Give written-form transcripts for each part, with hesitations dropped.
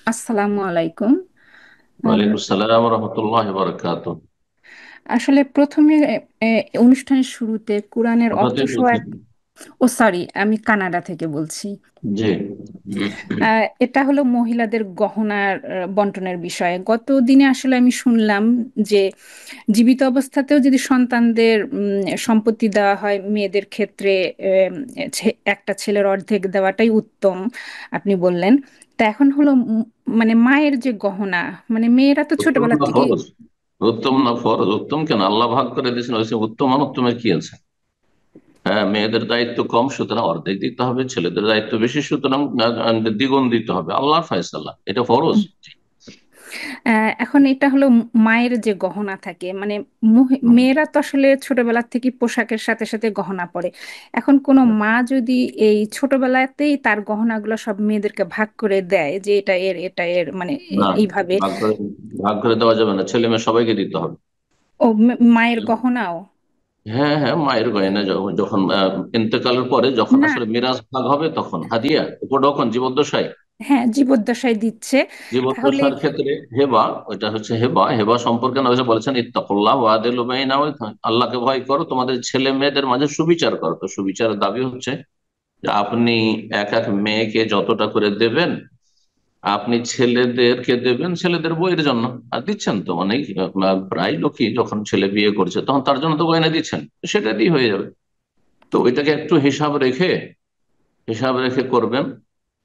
আসসালামু আলাইকুম। আম, ওয়ালাইকুম আসসালাম রহমতুল্লাহ বারাকাত। আসলে প্রথমে এ, অনুষ্ঠানের শুরুতে কোরআনের কোথা অর্থ থেকে সহ বলছেন? ও সরি, আমি কানাডা থেকে বলছি। জি। এটা হলো মহিলাদের গহনার বন্টনের বিষয়ে। গত দিনে আসলে আমি শুনলাম যে জীবিত অবস্থাতেও যদি সন্তানদের সম্পত্তি দেওয়া হয়, মেয়েদের ক্ষেত্রে একটা ছেলের অর্ধেক দেওয়াটাই উত্তম, আপনি বললেন। তা এখন হলো মানে মায়ের যে গহনা, মানে মেয়েরা তো উত্তম ছোটবেলা না থেকে। ফরজ? উত্তম না ফরজ? উত্তম কেন? আল্লাহ ভাগ করে দিয়েছেন, ওই উত্তম অনুত্তমের কি আছে? হ্যাঁ, মেয়েদের দায়িত্ব কম সুতরাং অর্ধেক দিতে হবে, ছেলেদের দায়িত্ব বেশি সুতরাং দ্বিগুণ দিতে হবে। আল্লাহর ফয়সালা, এটা ফরজ। এখন এটা হলো মায়ের যে গহনা থাকে, মানে মেয়েরা তো আসলে ছোটবেলা থেকে পোশাকের সাথে সাথে গহনা পরে। এখন কোনো মা যদি এই ছোটবেলাতেই তার গহনাগুলো সব মেয়েদেরকে ভাগ করে দেয় যে এটা এর এটা এর, মানে না, এইভাবে। ভাগ করে ভাগ করে দেওয়া যাবে না, ছেলে মেয়ে সবাইকে দিতে হবে। ও, মায়ের গহনাও? হ্যাঁ হ্যাঁ, মায়ের গয়না যখন ইন্তেকালের পরে যখন না, আসলে মিরাজ ভাগ হবে তখন হাদিয়া উপঢৌকন জীবদ্দশায়। হ্যাঁ, জীবদ্দশায় দিচ্ছে। তাহলে জীবদ্দশার ক্ষেত্রে হেবা, ওইটা হচ্ছে হেবা। হেবা সম্পর্কে নবী বলেছেন ইত্তাকুল্লাহ ওয়া আদিলু বাইনা, আল্লাহকে ভয় করো, তোমাদের ছেলে মেয়েদের মাঝে সুবিচার করো। তো সুবিচারের দাবি হচ্ছে যে আপনি এক এক মেয়েকে যতটা করে দেবেন, আপনি ছেলেদেরকে দেবেন ছেলেদের বইয়ের জন্য। আর দিচ্ছেন তো অনেক, প্রায় লোকই যখন ছেলে বিয়ে করছে তখন তার জন্য তো গয়না দিচ্ছেন, তো সেটা দিয়ে হয়ে যাবে। তো ওইটাকে একটু হিসাব রেখে করবেন।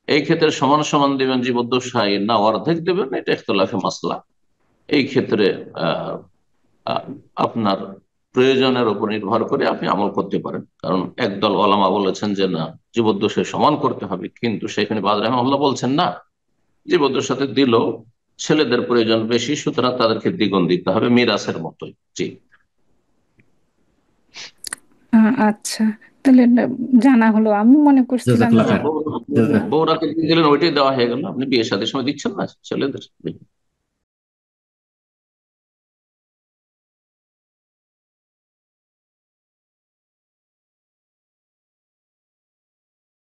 এই ক্ষেত্রে সমান সমান দিবেন জীবদ্দশায় না অর্ধেক দেবেন, এটা ইখতিলাফে মাসলা। এই ক্ষেত্রে আহ, আহ, আপনার প্রয়োজনের উপর নির্ভর করে আপনি আমল করতে পারেন। কারণ একদল ওলামা বলেছেন যে না, জীবদ্দশায় সমান করতে হবে, কিন্তু সেখানে বাদ রাহিমাহুল্লাহ বলছেন না, জীবদ্দশাতে দিলেও ছেলেদের প্রয়োজন বেশি, সুতরাং তাদেরকে দ্বিগুণ দিতে হবে মিরাসের মতোই। জি। আচ্ছা, তাহলে এটা জানা হলো। আমি মনে করছিলাম জাজাকাল্লাহ যে খায়ের। জাযা- বউরাকে দিয়ে দিলেন, ওইটাই দেওয়া হয়ে গেল। আপনি বিয়ে শাদীর সময় দিচ্ছেন না ছেলেদের।